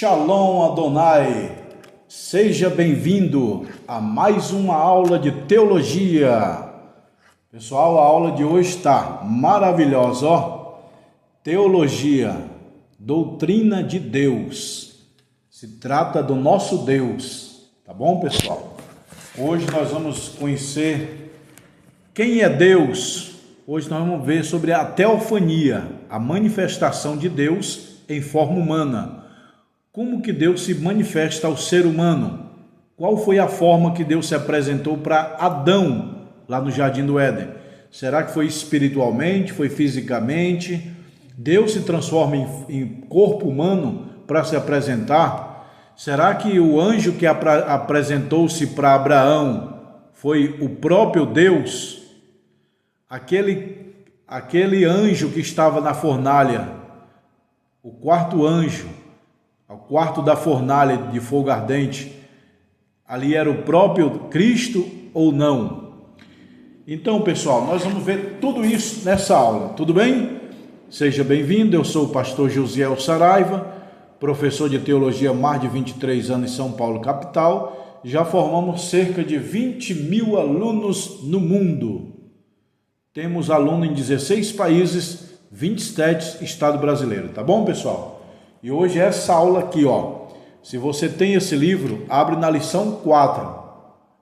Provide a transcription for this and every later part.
Shalom Adonai, seja bem-vindo a mais uma aula de teologia. Pessoal, a aula de hoje está maravilhosa, ó. Teologia, doutrina de Deus. Se trata do nosso Deus, tá bom, pessoal? Hoje nós vamos conhecer quem é Deus. Hoje nós vamos ver sobre a teofania, a manifestação de Deus em forma humana. Como que Deus se manifesta ao ser humano? Qual foi a forma que Deus se apresentou para Adão lá no Jardim do Éden? Será que foi espiritualmente, foi fisicamente? Deus se transforma em corpo humano para se apresentar? Será que o anjo que apresentou-se para Abraão foi o próprio Deus? Aquele anjo que estava na fornalha, o quarto anjo, ao quarto da fornalha de fogo ardente, ali era o próprio Cristo ou não? Então, pessoal, nós vamos ver tudo isso nessa aula, tudo bem? Seja bem-vindo, eu sou o pastor Josiel Saraiva, professor de teologia há mais de 23 anos em São Paulo, capital. Já formamos cerca de 20 mil alunos no mundo. Temos aluno em 16 países, 27 estados brasileiros, tá bom, pessoal? E hoje essa aula aqui, ó, se você tem esse livro, abre na lição 4.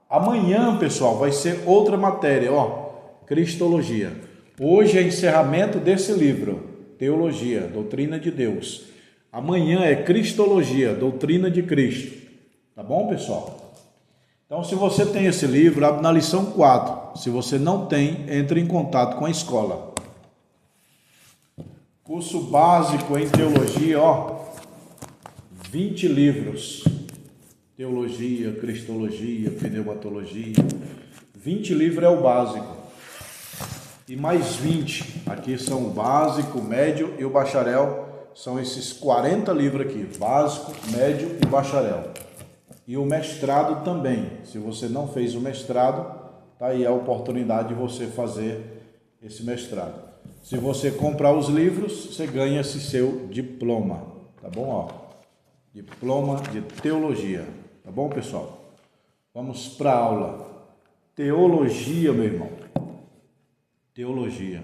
Amanhã, pessoal, vai ser outra matéria, ó, Cristologia. Hoje é encerramento desse livro, Teologia, Doutrina de Deus. Amanhã é Cristologia, Doutrina de Cristo. Tá bom, pessoal? Então, se você tem esse livro, abre na lição 4. Se você não tem, entre em contato com a escola. Curso básico em teologia, ó, 20 livros, teologia, cristologia, pneumatologia, 20 livros é o básico, e mais 20, aqui são o básico, o médio e o bacharel, são esses 40 livros aqui, básico, médio e bacharel, e o mestrado também. Se você não fez o mestrado, tá aí a oportunidade de você fazer esse mestrado. Se você comprar os livros, você ganha esse seu diploma, tá bom? Ó, diploma de teologia, tá bom, pessoal? Vamos para a aula. Teologia, meu irmão. Teologia.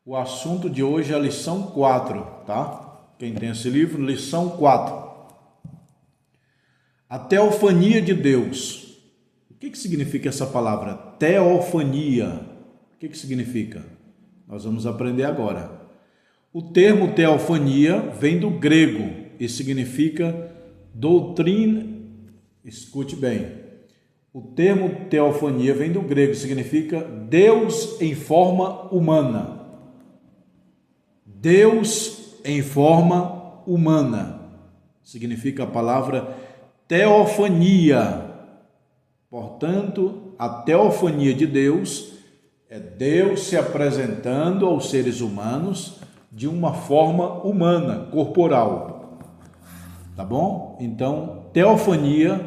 O assunto de hoje é a lição 4, tá? Quem tem esse livro, lição 4. A teofania de Deus. O que significa essa palavra? Teofania. O que significa? Nós vamos aprender agora. O termo teofania vem do grego e significa doutrina. Escute bem. O termo teofania vem do grego e significa Deus em forma humana. Deus em forma humana. Significa a palavra teofania. Portanto, a teofania de Deus é Deus se apresentando aos seres humanos de uma forma humana, corporal. Tá bom? Então, teofania,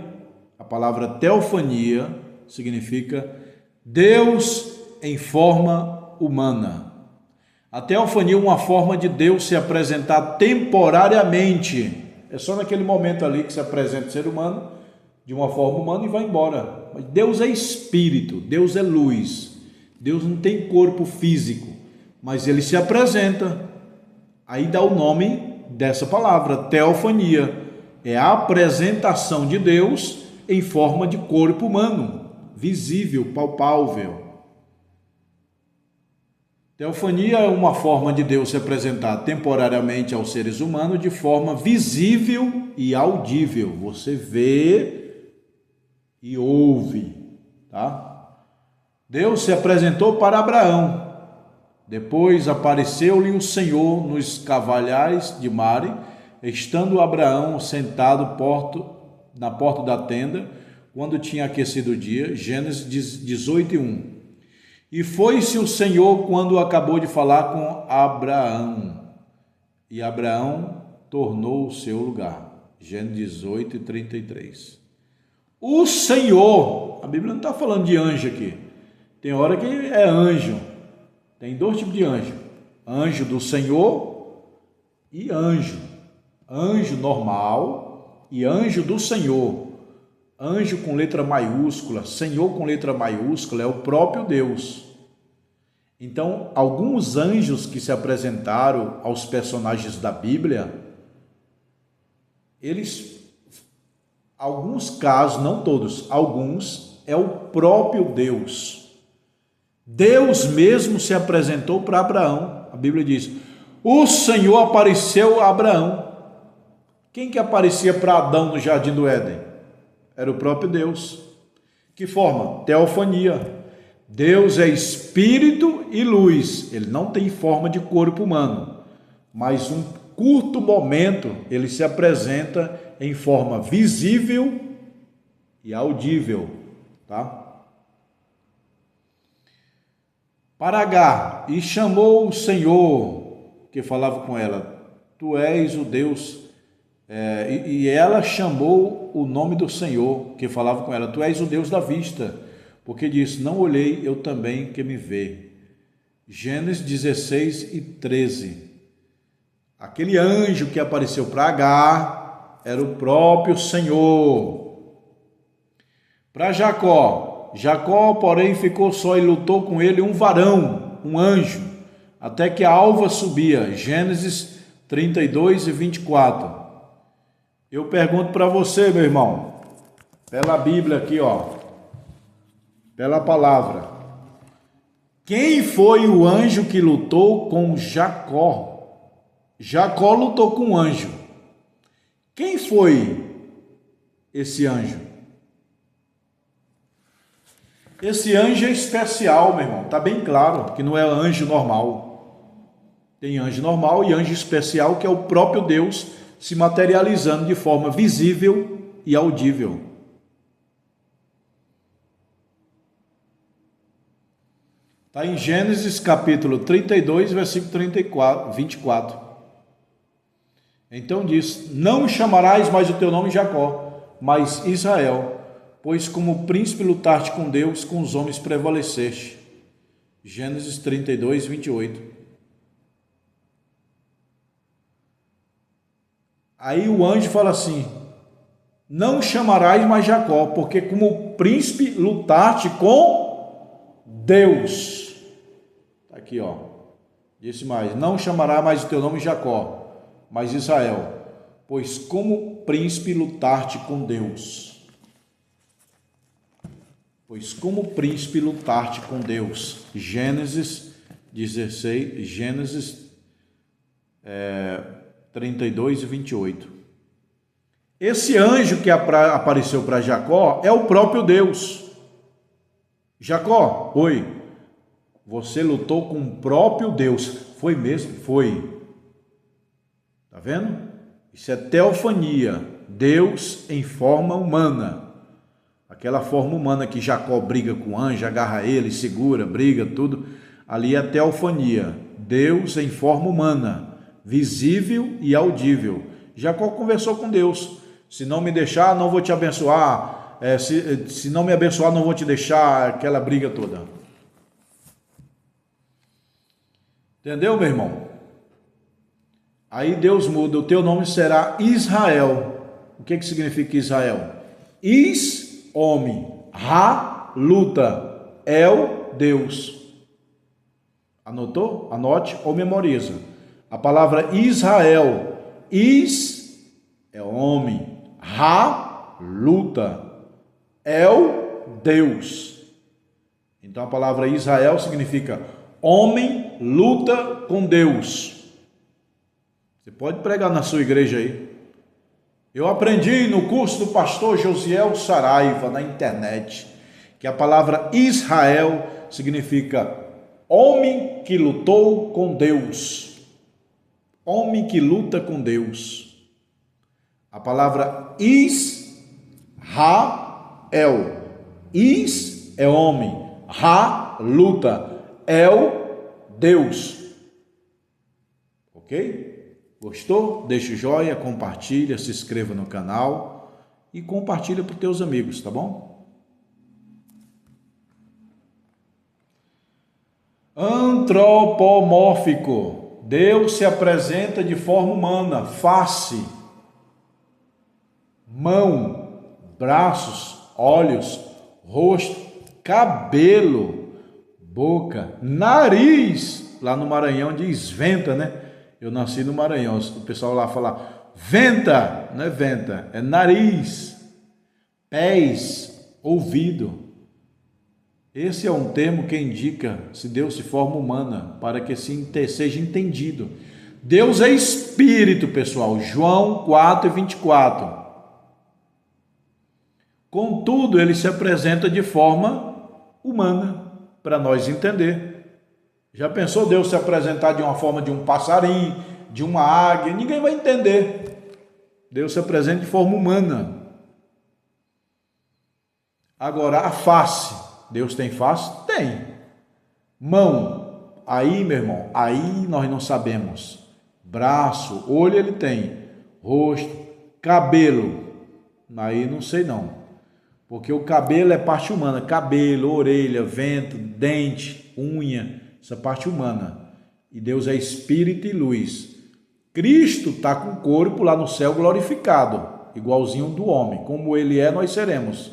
a palavra teofania significa Deus em forma humana. A teofania é uma forma de Deus se apresentar temporariamente. É só naquele momento ali que se apresenta o ser humano de uma forma humana e vai embora. Mas Deus é espírito, Deus é luz. Deus não tem corpo físico, mas ele se apresenta. Aí dá o nome dessa palavra, teofania. É a apresentação de Deus em forma de corpo humano, visível, palpável. Teofania é uma forma de Deus se apresentar temporariamente aos seres humanos de forma visível e audível. Você vê e ouve, tá? Deus se apresentou para Abraão, depois apareceu-lhe o Senhor nos cavalhais de Mare, estando Abraão sentado na porta da tenda, quando tinha aquecido o dia, Gênesis 18:1. E foi-se o Senhor quando acabou de falar com Abraão, e Abraão tornou o seu lugar, Gênesis 18:33. O Senhor, a Bíblia não está falando de anjo aqui, tem hora que é anjo, tem dois tipos de anjo, anjo do Senhor e anjo. Anjo normal e anjo do Senhor. Anjo com letra maiúscula, Senhor com letra maiúscula, é o próprio Deus. Então, alguns anjos que se apresentaram aos personagens da Bíblia, alguns casos, não todos, alguns, é o próprio Deus. Deus mesmo se apresentou para Abraão. A Bíblia diz, o Senhor apareceu a Abraão. Quem que aparecia para Adão no jardim do Éden? Era o próprio Deus. Que forma? Teofania. Deus é espírito e luz. Ele não tem forma de corpo humano, mas um curto momento ele se apresenta em forma visível e audível, tá? Para Agar, e chamou o Senhor, que falava com ela, tu és o Deus, e ela chamou o nome do Senhor, que falava com ela, tu és o Deus da vista, porque disse, não olhei eu também que me vê. Gênesis 16 e 13. Aquele anjo que apareceu para Agar era o próprio Senhor. Para Jacó, porém, ficou só e lutou com ele um varão, um anjo, até que a alva subia. Gênesis 32 e 24. Eu pergunto para você, meu irmão, pela Bíblia aqui, pela palavra, quem foi o anjo que lutou com Jacó? Jacó lutou com um anjo. Quem foi esse anjo? Esse anjo é especial, meu irmão. Está bem claro que não é anjo normal. Tem anjo normal e anjo especial, que é o próprio Deus se materializando de forma visível e audível. Está em Gênesis capítulo 32, versículo 24. Então diz, não chamarás mais o teu nome Jacó, mas Israel, pois como príncipe lutaste com Deus, com os homens prevaleceste. Gênesis 32, 28. Aí o anjo fala assim, não chamarás mais Jacó, porque como príncipe lutaste com Deus. Está aqui, disse mais, não chamará mais o teu nome Jacó, mas Israel, pois como príncipe lutaste com Deus. Pois como príncipe lutaste com Deus. Gênesis 16, Gênesis 32 e 28. Esse anjo que apareceu para Jacó é o próprio Deus. Jacó, oi, você lutou com o próprio Deus. Foi mesmo? Foi. Está vendo? Isso é teofania, Deus em forma humana. Aquela forma humana que Jacó briga com o anjo, agarra ele, segura, briga, tudo. Ali é teofania, Deus em forma humana, visível e audível. Jacó conversou com Deus. Se não me deixar, não vou te abençoar. Se não me abençoar, não vou te deixar. Aquela briga toda. Entendeu, meu irmão? Aí Deus muda, o teu nome será Israel. O que significa Israel? Is, homem, Ra, luta, El, Deus. Anotou? Anote ou memoriza. A palavra Israel, Is é homem, Ra, luta, El, Deus. Então a palavra Israel significa homem luta com Deus. Você pode pregar na sua igreja aí. Eu aprendi no curso do pastor Josiel Saraiva na internet que a palavra Israel significa homem que lutou com Deus. Homem que luta com Deus. A palavra Israel. Is é homem, Ra, luta, El, Deus. Ok? Gostou? Deixa o joinha, compartilha, se inscreva no canal e compartilha para os teus amigos, tá bom? Antropomórfico. Deus se apresenta de forma humana, face. mão, braços, olhos, rosto, cabelo, boca, nariz. Lá no Maranhão diz venta, né? Eu nasci no Maranhão, o pessoal lá fala venta, não é venta, é nariz, pés, ouvido. Esse é um termo que indica se Deus se forma humana, para que seja entendido. Deus é espírito, pessoal, João 4:24. Contudo, ele se apresenta de forma humana, para nós entender. Já pensou Deus se apresentar de uma forma de um passarinho, de uma águia? Ninguém vai entender. Deus se apresenta de forma humana. Agora, a face. Deus tem face? Tem. Mão. Aí, meu irmão, aí nós não sabemos. Braço, olho ele tem. Rosto, cabelo. Aí não sei não. Porque o cabelo é parte humana. Cabelo, orelha, vento, dente, unha. Essa parte humana. E Deus é espírito e luz. Cristo está com o corpo lá no céu glorificado, igualzinho do homem. Como ele é, nós seremos.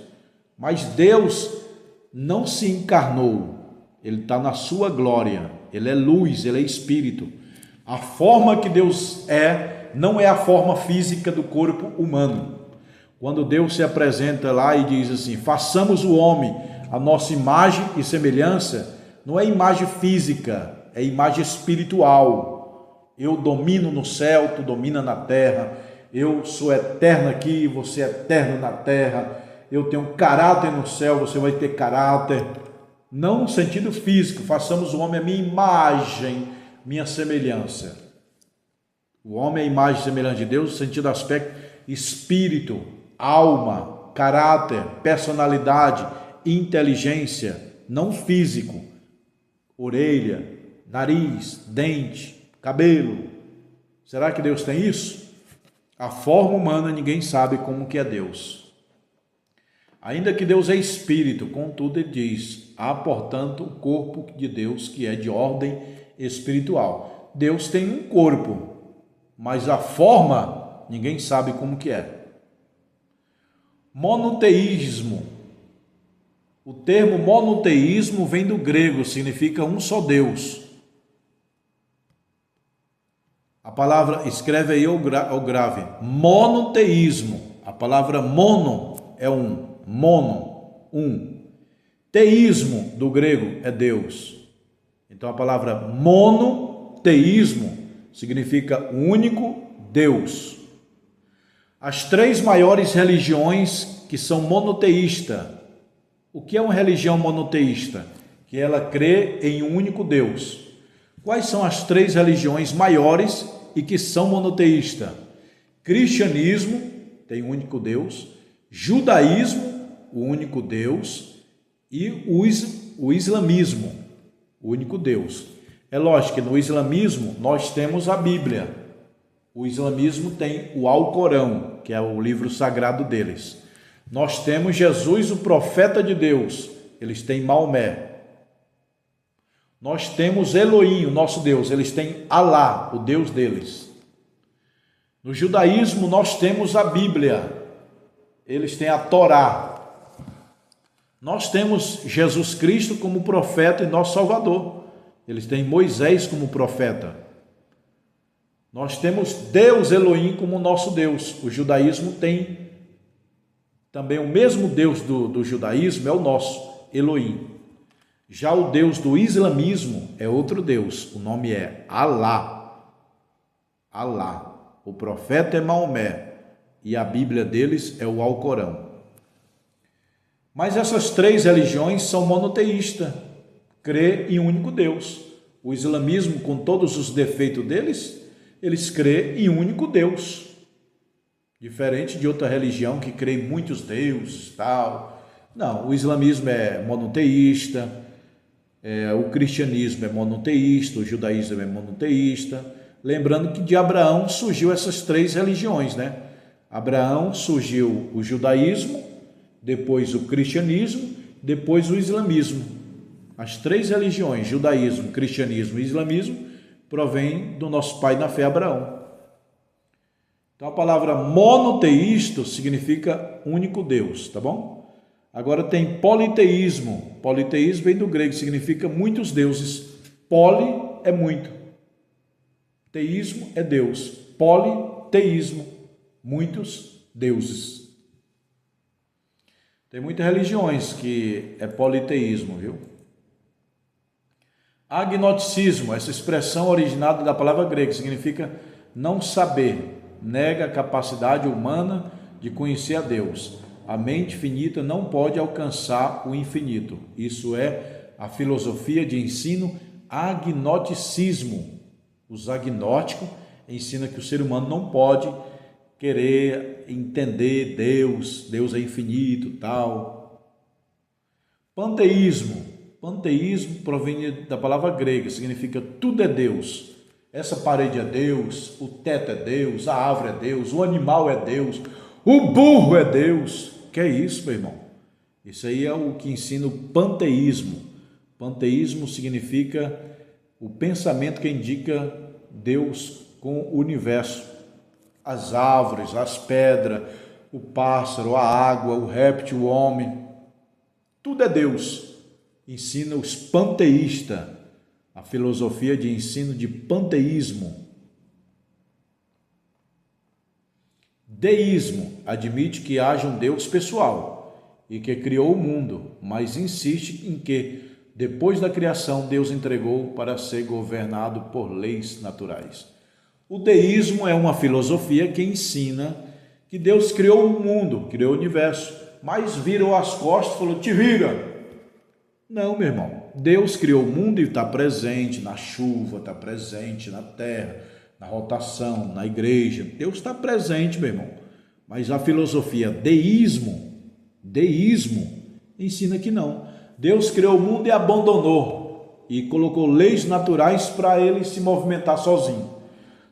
Mas Deus não se encarnou. Ele está na sua glória. Ele é luz, ele é espírito. A forma que Deus é, não é a forma física do corpo humano. Quando Deus se apresenta lá e diz assim, façamos o homem a nossa imagem e semelhança, não é imagem física, é imagem espiritual. Eu domino no céu, tu domina na terra. Eu sou eterno aqui, você é eterno na terra. Eu tenho caráter no céu, você vai ter caráter. Não no sentido físico, façamos o homem a minha imagem, minha semelhança. O homem é a imagem e semelhança de Deus no sentido aspecto espírito, alma, caráter, personalidade, inteligência, não físico. Orelha, nariz, dente, cabelo. Será que Deus tem isso? A forma humana ninguém sabe como que é Deus. Ainda que Deus é espírito, contudo ele diz, há portanto o corpo de Deus que é de ordem espiritual. Deus tem um corpo, mas a forma ninguém sabe como que é. Monoteísmo. O termo monoteísmo vem do grego, significa um só Deus. A palavra, escreve aí ou grave, monoteísmo. A palavra mono é um, mono, um. Teísmo, do grego, é Deus. Então a palavra monoteísmo significa único Deus. As três maiores religiões que são monoteístas. O que é uma religião monoteísta? Que ela crê em um único Deus. Quais são as três religiões maiores e que são monoteístas? Cristianismo, tem um único Deus. Judaísmo, o único Deus. E o islamismo, o único Deus. É lógico que no islamismo nós temos a Bíblia. O islamismo tem o Alcorão, que é o livro sagrado deles. Nós temos Jesus, o profeta de Deus. Eles têm Maomé. Nós temos Elohim, o nosso Deus. Eles têm Alá, o Deus deles. No judaísmo nós temos a Bíblia. Eles têm a Torá. Nós temos Jesus Cristo como profeta e nosso Salvador. Eles têm Moisés como profeta. Nós temos Deus Elohim como nosso Deus. O judaísmo tem também o mesmo Deus do judaísmo, é o nosso, Elohim. Já o Deus do islamismo é outro Deus, o nome é Alá. Alá. O profeta é Maomé e a Bíblia deles é o Alcorão. Mas essas três religiões são monoteístas, crê em um único Deus. O islamismo, com todos os defeitos deles, eles crê em um único Deus. Diferente de outra religião que crê em muitos deuses, tal. Não, o islamismo é monoteísta, o cristianismo é monoteísta, o judaísmo é monoteísta. Lembrando que de Abraão surgiu essas três religiões, né? Abraão surgiu o judaísmo, depois o cristianismo, depois o islamismo. As três religiões, judaísmo, cristianismo e islamismo, provêm do nosso pai na fé Abraão. Então a palavra monoteísto significa único Deus, tá bom? Agora tem politeísmo. Politeísmo vem do grego, significa muitos deuses. Poli é muito. Teísmo é Deus. Politeísmo, muitos deuses. Tem muitas religiões que é politeísmo, viu? Agnosticismo, essa expressão originada da palavra grega, significa não saber, nega a capacidade humana de conhecer a Deus. A mente finita não pode alcançar o infinito. Isso é a filosofia de ensino agnosticismo. Os agnósticos ensinam que o ser humano não pode querer entender Deus, Deus é infinito, tal. Panteísmo. Panteísmo provém da palavra grega, significa tudo é Deus. Essa parede é Deus, o teto é Deus, a árvore é Deus, o animal é Deus, o burro é Deus. Que é isso, meu irmão? Isso aí é o que ensina o panteísmo. Panteísmo significa o pensamento que indica Deus com o universo. As árvores, as pedras, o pássaro, a água, o réptil, o homem. Tudo é Deus. Ensina os panteístas, a filosofia de ensino de panteísmo. Deísmo admite que haja um Deus pessoal e que criou o mundo, mas insiste em que, depois da criação, Deus entregou para ser governado por leis naturais. O deísmo é uma filosofia que ensina que Deus criou o mundo, criou o universo, mas virou as costas e falou, te vira. Não, meu irmão, Deus criou o mundo e está presente na chuva, está presente na terra, na rotação, na igreja. Deus está presente, meu irmão. Mas a filosofia deísmo ensina que não. Deus criou o mundo e abandonou e colocou leis naturais para ele se movimentar sozinho.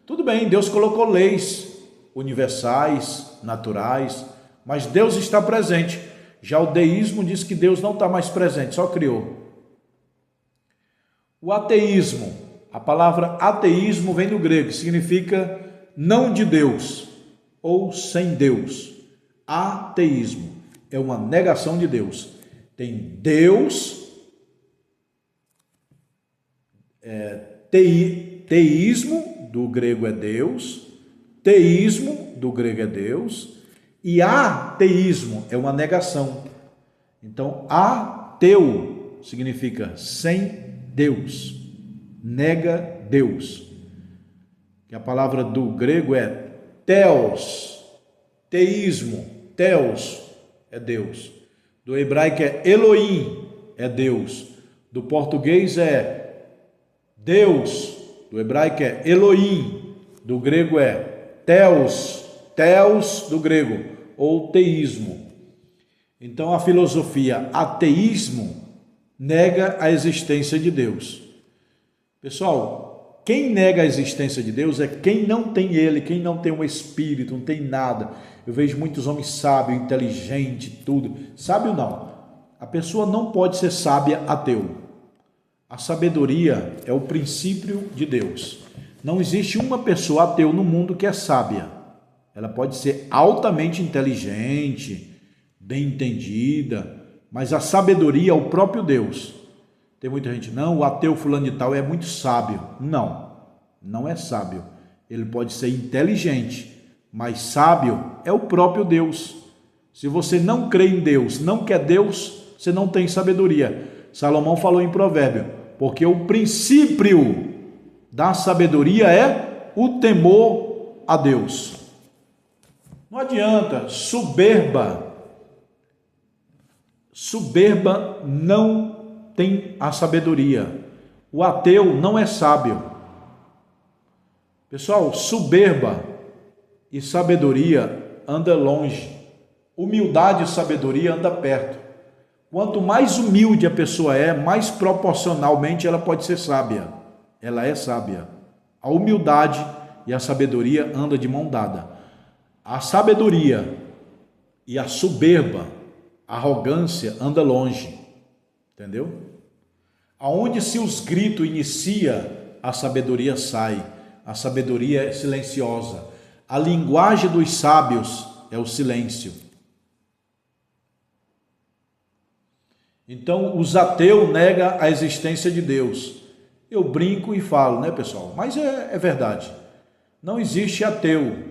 Tudo bem, Deus colocou leis universais, naturais, mas Deus está presente. Já o deísmo diz que Deus não está mais presente, só criou. O ateísmo, a palavra ateísmo vem do grego, significa não de Deus ou sem Deus. Ateísmo é uma negação de Deus. Tem Deus, teísmo, do grego é Deus, teísmo, do grego é Deus, e ateísmo é uma negação. Então, ateu significa sem Deus, nega Deus. Que a palavra do grego é theos, teísmo, theos é Deus. Do hebraico é Elohim, é Deus. Do português é Deus, do hebraico é Elohim, do grego é theos, theos do grego, ou teísmo. Então a filosofia ateísmo nega a existência de Deus. Pessoal, quem nega a existência de Deus é quem não tem ele, quem não tem um espírito, não tem nada. Eu vejo muitos homens sábios, inteligentes, tudo. Sábio não. A pessoa não pode ser sábia ateu. A sabedoria é o princípio de Deus. Não existe uma pessoa ateu no mundo que é sábia. Ela pode ser altamente inteligente, bem entendida, mas a sabedoria é o próprio Deus. Tem muita gente, não, o ateu fulano de tal é muito sábio. Não, não é sábio. Ele pode ser inteligente, mas sábio é o próprio Deus. Se você não crê em Deus, não quer Deus, você não tem sabedoria. Salomão falou em Provérbio, porque o princípio da sabedoria é o temor a Deus. Não adianta, soberba não tem a sabedoria. O ateu não é sábio. Pessoal, soberba e sabedoria anda longe. Humildade e sabedoria anda perto. Quanto mais humilde a pessoa é, mais proporcionalmente ela pode ser sábia. Ela é sábia. A humildade e a sabedoria andam de mão dada. A sabedoria e a soberba, a arrogância anda longe. Entendeu? Aonde se os gritos inicia, a sabedoria sai. A sabedoria é silenciosa. A linguagem dos sábios é o silêncio. Então, os ateus negam a existência de Deus. Eu brinco e falo, né, pessoal? Mas é verdade. Não existe ateu,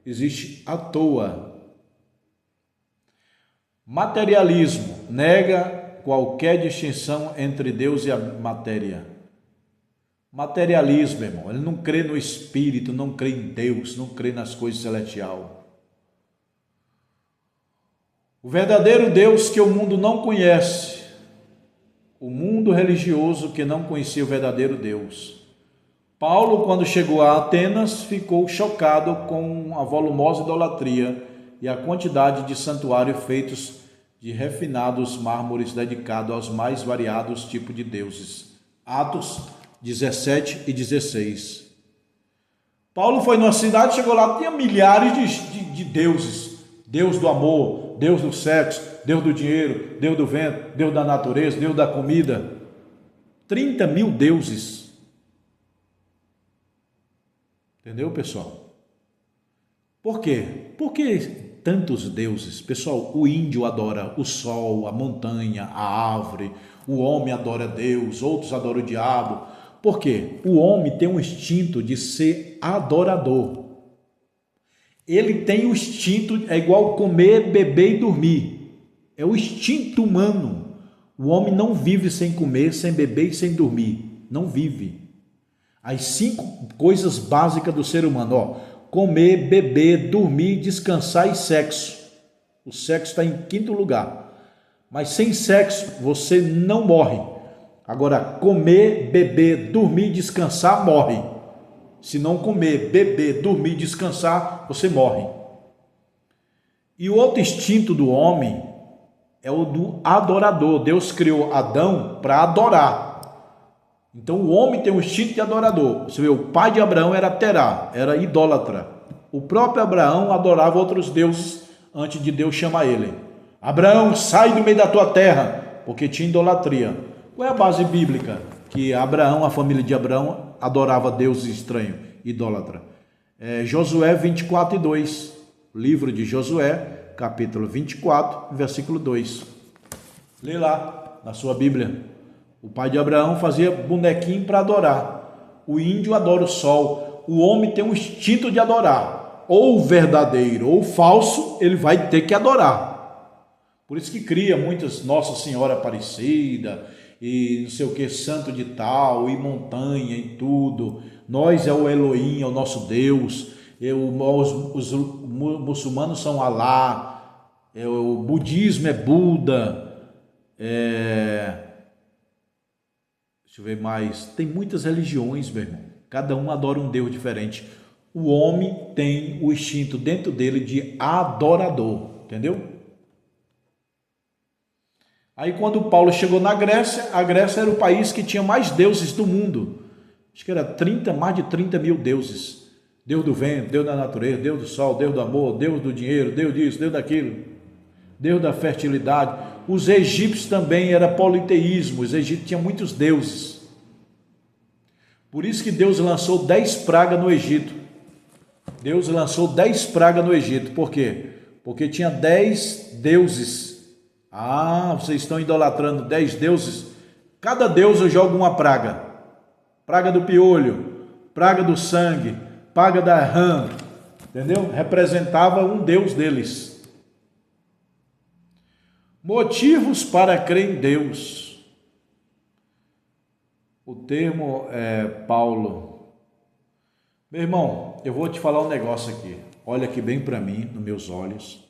existe à toa. Materialismo nega qualquer distinção entre Deus e a matéria. Materialismo, irmão, ele não crê no Espírito, não crê em Deus, não crê nas coisas celestiais. O verdadeiro Deus que o mundo não conhece, o mundo religioso que não conhecia o verdadeiro Deus. Paulo, quando chegou a Atenas, ficou chocado com a volumosa idolatria e a quantidade de santuários feitos de refinados mármores dedicados aos mais variados tipos de deuses. Atos 17 e 16. Paulo foi numa cidade, chegou lá, tinha milhares de deuses. Deus do amor, Deus do sexo, Deus do dinheiro, Deus do vento, Deus da natureza, Deus da comida. 30 mil deuses. Entendeu, pessoal? Por quê? Por que tantos deuses? Pessoal, o índio adora o sol, a montanha, a árvore. O homem adora Deus, outros adoram o diabo. Por quê? O homem tem um instinto de ser adorador. Ele tem o instinto, é igual comer, beber e dormir. É o instinto humano. O homem não vive sem comer, sem beber e sem dormir. Não vive. As 5 coisas básicas do ser humano, ó: comer, beber, dormir, descansar e sexo. O sexo está em 5º lugar. Mas sem sexo você não morre. Agora, comer, beber, dormir, descansar, morre. Se não comer, beber, dormir, descansar, você morre. E o outro instinto do homem é o do adorador. Deus criou Adão para adorar. Então o homem tem um instinto de adorador. Você vê, o pai de Abraão era Terá, era idólatra. O próprio Abraão adorava outros deuses antes de Deus chamar ele. Abraão, sai do meio da tua terra, porque tinha idolatria. Qual é a base bíblica? Que Abraão, a família de Abraão, adorava deuses estranhos, idólatra. Josué 24 e 2. Livro de Josué, capítulo 24, versículo 2. Lê lá, na sua Bíblia. O pai de Abraão fazia bonequinho para adorar. O índio adora o sol. O homem tem um instinto de adorar. Ou verdadeiro ou falso, ele vai ter que adorar. Por isso que cria muitas Nossa Senhora Aparecida e não sei o que, santo de tal, e montanha e tudo. Nós é o Elohim, é o nosso Deus. Os muçulmanos são Alá. O budismo é Buda. Deixa eu ver mais. Tem muitas religiões, meu irmão. Cada um adora um Deus diferente. O homem tem o instinto dentro dele de adorador. Entendeu? Aí quando Paulo chegou na Grécia, a Grécia era o país que tinha mais deuses do mundo. Acho que era mais de 30 mil deuses. Deus do vento, Deus da natureza, Deus do sol, Deus do amor, Deus do dinheiro, Deus disso, Deus daquilo. Deus da fertilidade. Os egípcios também era politeísmo. Os egípcios tinham muitos deuses. Por isso que Deus lançou 10 pragas no Egito. Deus lançou 10 pragas no Egito. Por quê? Porque tinha 10 deuses. Vocês estão idolatrando 10 deuses? Cada deus eu jogo uma praga. Praga do piolho, praga do sangue, praga da rã. Entendeu? Representava um deus deles. Motivos para crer em Deus. O termo é Paulo. Meu irmão, eu vou te falar um negócio aqui. Olha aqui bem para mim, nos meus olhos.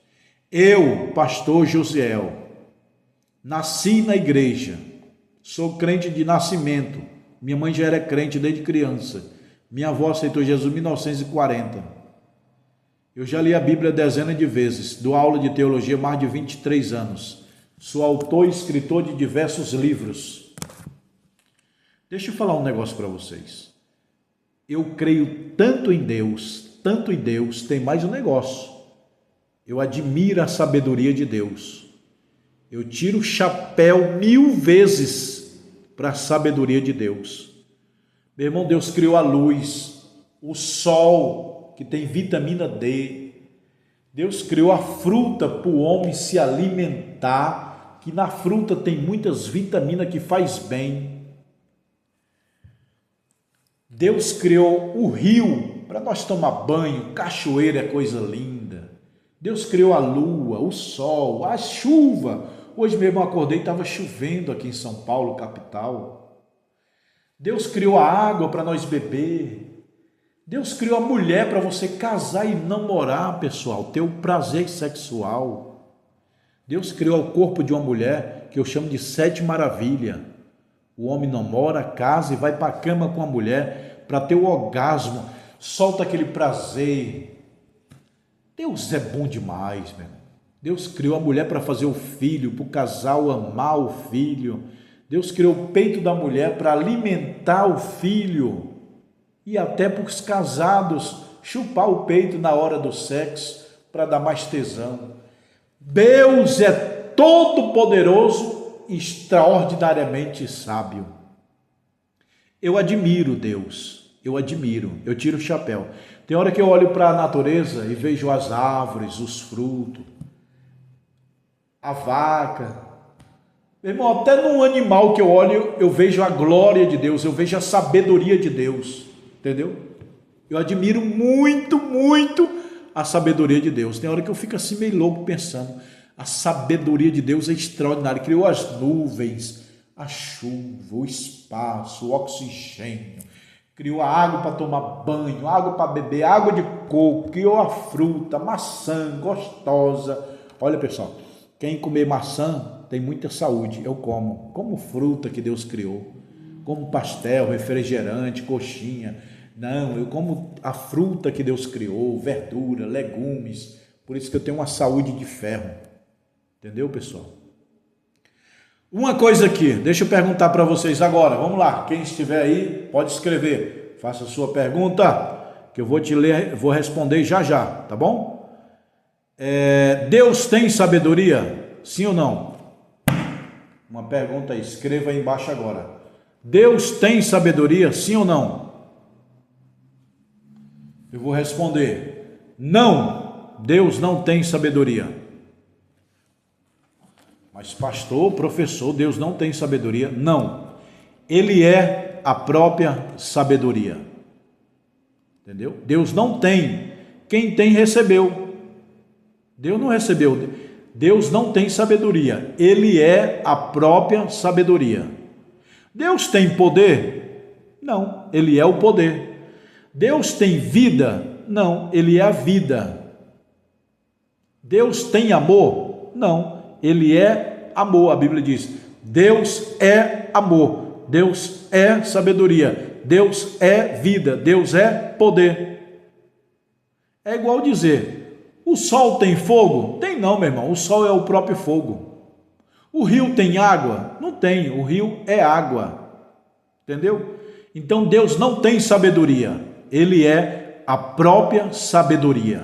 Eu, pastor Josiel, nasci na igreja, sou crente de nascimento. Minha mãe já era crente desde criança. Minha avó aceitou Jesus em 1940. Eu já li a Bíblia dezenas de vezes, dou aula de teologia há mais de 23 anos. Sou autor e escritor de diversos livros. Deixa eu falar um negócio para vocês. Eu creio tanto em Deus, tem mais um negócio. Eu admiro a sabedoria de Deus. Eu tiro o chapéu 1000 vezes para a sabedoria de Deus. Meu irmão, Deus criou a luz, o sol, que tem vitamina D. Deus criou a fruta para o homem se alimentar, que na fruta tem muitas vitaminas que faz bem. Deus criou o rio para nós tomar banho, cachoeira é coisa linda. Deus criou a lua, o sol, a chuva. Hoje mesmo eu acordei e estava chovendo aqui em São Paulo, capital. Deus criou a água para nós beber. Deus criou a mulher para você casar e namorar, pessoal, ter o prazer sexual. Deus criou o corpo de uma mulher, que eu chamo de 7 maravilhas. O homem namora, casa e vai para a cama com a mulher para ter o orgasmo, solta aquele prazer. Deus é bom demais, meu irmão. Deus criou a mulher para fazer o filho, para o casal amar o filho. Deus criou o peito da mulher para alimentar o filho. E até para os casados chupar o peito na hora do sexo para dar mais tesão. Deus é todo poderoso e extraordinariamente sábio. Eu admiro Deus, eu tiro o chapéu. Tem hora que eu olho para a natureza e vejo as árvores, os frutos, a vaca. Meu irmão, até no animal que eu olho, eu vejo a glória de Deus, eu vejo a sabedoria de Deus. Entendeu? Eu admiro muito, muito a sabedoria de Deus. Tem hora que eu fico assim meio louco pensando, a sabedoria de Deus é extraordinária. Criou as nuvens, a chuva, o espaço, o oxigênio. Criou a água para tomar banho, água para beber, água de coco. Criou a fruta, maçã gostosa. Olha, pessoal, quem comer maçã tem muita saúde. Eu como fruta que Deus criou. Como pastel, refrigerante, coxinha. Não, eu como a fruta que Deus criou, verdura, legumes. Por isso que eu tenho uma saúde de ferro. Entendeu, pessoal? Uma coisa aqui, deixa eu perguntar para vocês agora. Vamos lá, quem estiver aí pode escrever. Faça a sua pergunta, que eu vou te ler, vou responder já já, tá bom? Deus tem sabedoria? Sim ou não? Uma pergunta aí, escreva aí embaixo agora. Deus tem sabedoria, sim ou não? Eu vou responder, não, Deus não tem sabedoria. Mas pastor, professor, Deus não tem sabedoria? Não, Ele é a própria sabedoria. Entendeu? Deus não tem, quem tem recebeu. Deus não recebeu, Deus não tem sabedoria, Ele é a própria sabedoria. Deus tem poder? Não, Ele é o poder. Deus tem vida? Não, Ele é a vida. Deus tem amor? Não, Ele é amor. A Bíblia diz, Deus é amor, Deus é sabedoria, Deus é vida, Deus é poder. É igual dizer, o sol tem fogo? Tem não, meu irmão, o sol é o próprio fogo. O rio tem água? Não tem, o rio é água. Entendeu? Então Deus não tem sabedoria, Ele é a própria sabedoria.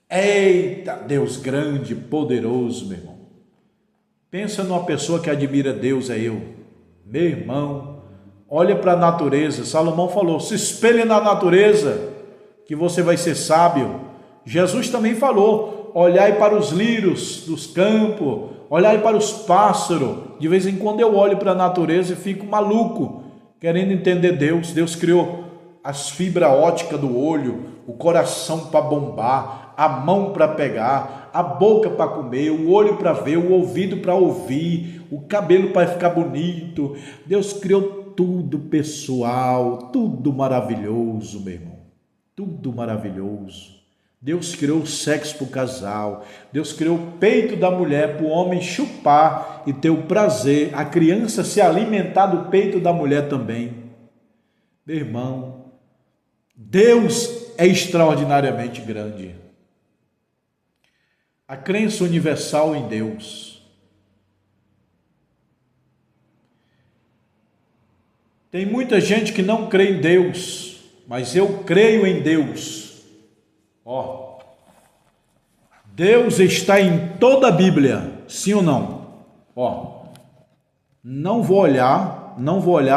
Eita, Deus grande, poderoso, meu irmão. Pensa numa pessoa que admira Deus, é eu. Meu irmão, olha para a natureza. Salomão falou, se espelhe na natureza, que você vai ser sábio. Jesus também falou, olhai para os lírios dos campos, olhai para os pássaros. De vez em quando eu olho para a natureza e fico maluco, querendo entender Deus. Deus criou as fibras óticas do olho, o coração para bombar, a mão para pegar, a boca para comer, o olho para ver, o ouvido para ouvir, o cabelo para ficar bonito. Deus criou tudo, pessoal, tudo maravilhoso, meu irmão, tudo maravilhoso. Deus criou o sexo para o casal, Deus criou o peito da mulher para o homem chupar e ter o prazer, a criança se alimentar do peito da mulher também. Meu irmão, Deus é extraordinariamente grande. A crença universal em Deus. Tem muita gente que não crê em Deus, mas eu creio em Deus. Deus está em toda a Bíblia, sim ou não? Não vou olhar,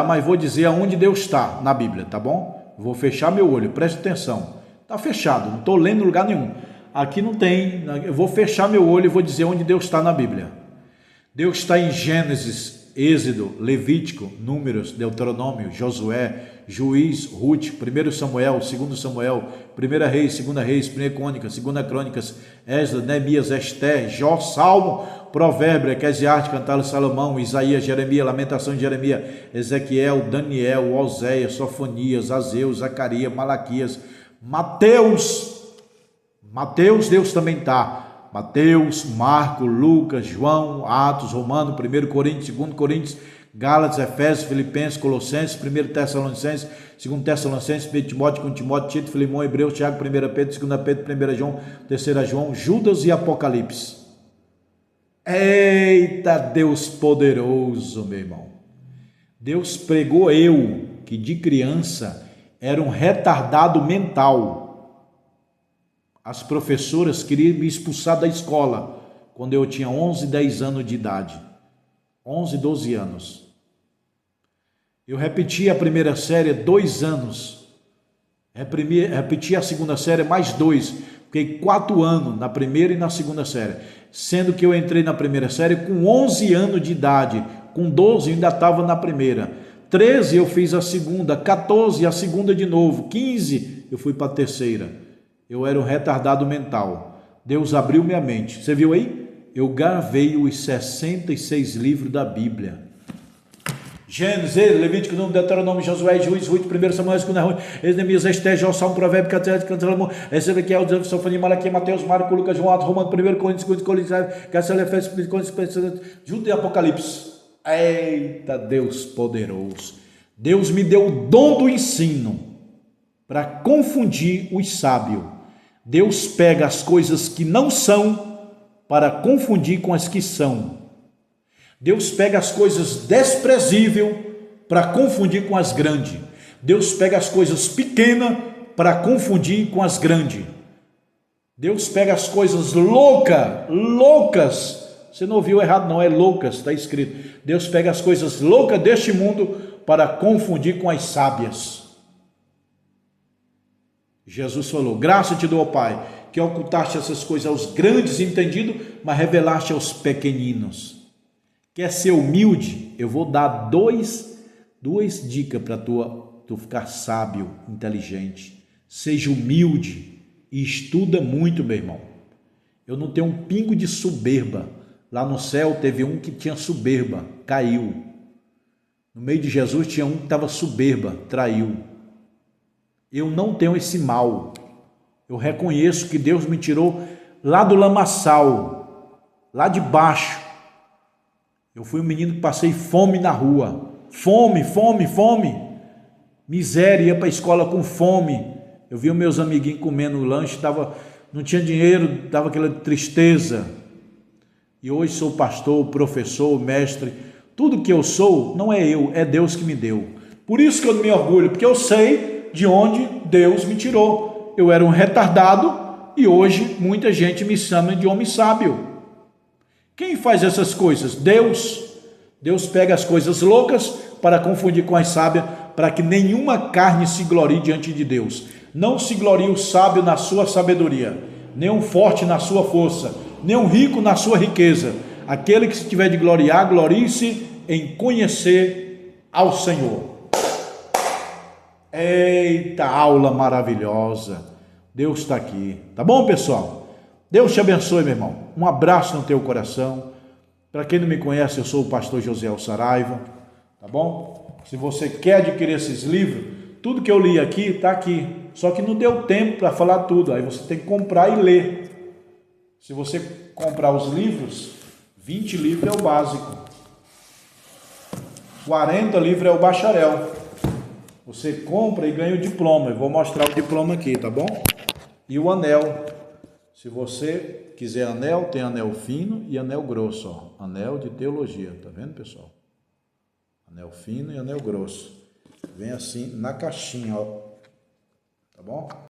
mas vou dizer aonde Deus está na Bíblia, tá bom? Eu vou fechar meu olho, preste atenção. Está fechado, não estou lendo em lugar nenhum. Aqui não tem, eu vou fechar meu olho e vou dizer onde Deus está na Bíblia. Deus está em Gênesis, Êxodo, Levítico, Números, Deuteronômio, Josué, Juiz, Ruth, 1 Samuel, 2 Samuel, 1 Reis, 2 Reis, 1 Crônicas, 2 Crônicas, Esdras, Neemias, Esté, Jó, Salmo, Provérbio, Eclesiastes, Cantares de Salomão, Isaías, Jeremias, Lamentação de Jeremias, Ezequiel, Daniel, Oséias, Sofonias, Ageu, Zacarias, Malaquias, Mateus, Deus também está. Mateus, Marcos, Lucas, João, Atos, Romanos, 1 Coríntios, 2 Coríntios, Gálatas, Efésios, Filipenses, Colossenses, 1 Tessalonicenses, 2 Tessalonicenses, 1 Timóteo, 2 Timóteo, Tito, Filemão, Hebreus, Tiago, 1 Pedro, 2 Pedro, 1 João, 3 João, Judas e Apocalipse. Eita, Deus poderoso, meu irmão. Deus pregou eu, que de criança era um retardado mental. As professoras queriam me expulsar da escola quando eu tinha 11, 10 anos de idade. 11, 12 anos. Eu repeti a primeira série 2 anos. Repeti a segunda série mais 2. Fiquei 4 anos na primeira e na segunda série. Sendo que eu entrei na primeira série com 11 anos de idade. Com 12 eu ainda estava na primeira. 13 eu fiz a segunda. 14 a segunda de novo. 15 eu fui para a terceira. Eu era um retardado mental. Deus abriu minha mente. Você viu aí? Eu gravei os 66 livros da Bíblia. Gênesis, Levítico, Número, Deuteronômio, Josué, Juiz, Ruth, 1 Samuel, 2 Ruth, Neemias, Esté, Jó, Salmo, Provérbio, Cantares, Salomão, Ezequiel, Sofonia, Malaquias, Mateus, Marcos, Lucas, João, Atos, Romanos, 1 Coríntios, 2 Coríntios, Gálatas, Efésios, Coríntios, Judas e Apocalipse. Eita, Deus poderoso. Deus me deu o dom do ensino para confundir os sábios. Deus pega as coisas que não são para confundir com as que são. Deus pega as coisas desprezíveis para confundir com as grandes. Deus pega as coisas pequenas para confundir com as grandes. Deus pega as coisas loucas. Você não ouviu errado, não, é loucas, está escrito. Deus pega as coisas loucas deste mundo para confundir com as sábias. Jesus falou: graça te dou, Pai, que ocultaste essas coisas aos grandes entendidos, mas revelaste aos pequeninos. Quer ser humilde? Eu vou dar duas dicas para tu ficar sábio, inteligente. Seja humilde e estuda muito, meu irmão. Eu não tenho um pingo de soberba. Lá no céu teve um que tinha soberba, caiu. No meio de Jesus tinha um que estava soberba, traiu. Eu não tenho esse mal. Eu reconheço que Deus me tirou lá do lamaçal, lá de baixo. Eu fui um menino que passei fome na rua. Fome. Miséria, ia para a escola com fome. Eu via meus amiguinhos comendo lanche, não tinha dinheiro, dava aquela tristeza. E hoje sou pastor, professor, mestre. Tudo que eu sou não é eu, é Deus que me deu. Por isso que eu me orgulho, porque eu sei de onde Deus me tirou. Eu era um retardado e hoje muita gente me chama de homem sábio. Quem faz essas coisas? Deus. Deus pega as coisas loucas para confundir com as sábias, para que nenhuma carne se glorie diante de Deus. Não se glorie o sábio na sua sabedoria, nem um forte na sua força, nem um rico na sua riqueza. Aquele que se tiver de gloriar, glorie-se em conhecer ao Senhor. Eita, aula maravilhosa. Deus está aqui. Tá bom, pessoal? Deus te abençoe, meu irmão. Um abraço no teu coração. Para quem não me conhece, eu sou o pastor José Saraiva. Tá bom? Se você quer adquirir esses livros, tudo que eu li aqui está aqui. Só que não deu tempo para falar tudo. Aí você tem que comprar e ler. Se você comprar os livros, 20 livros é o básico. 40 livros é o bacharel. Você compra e ganha o diploma. Eu vou mostrar o diploma aqui, tá bom? E o anel. Se você quiser anel, tem anel fino e anel grosso, ó. Anel de teologia, tá vendo, pessoal? Anel fino e anel grosso. Vem assim na caixinha, ó. Tá bom?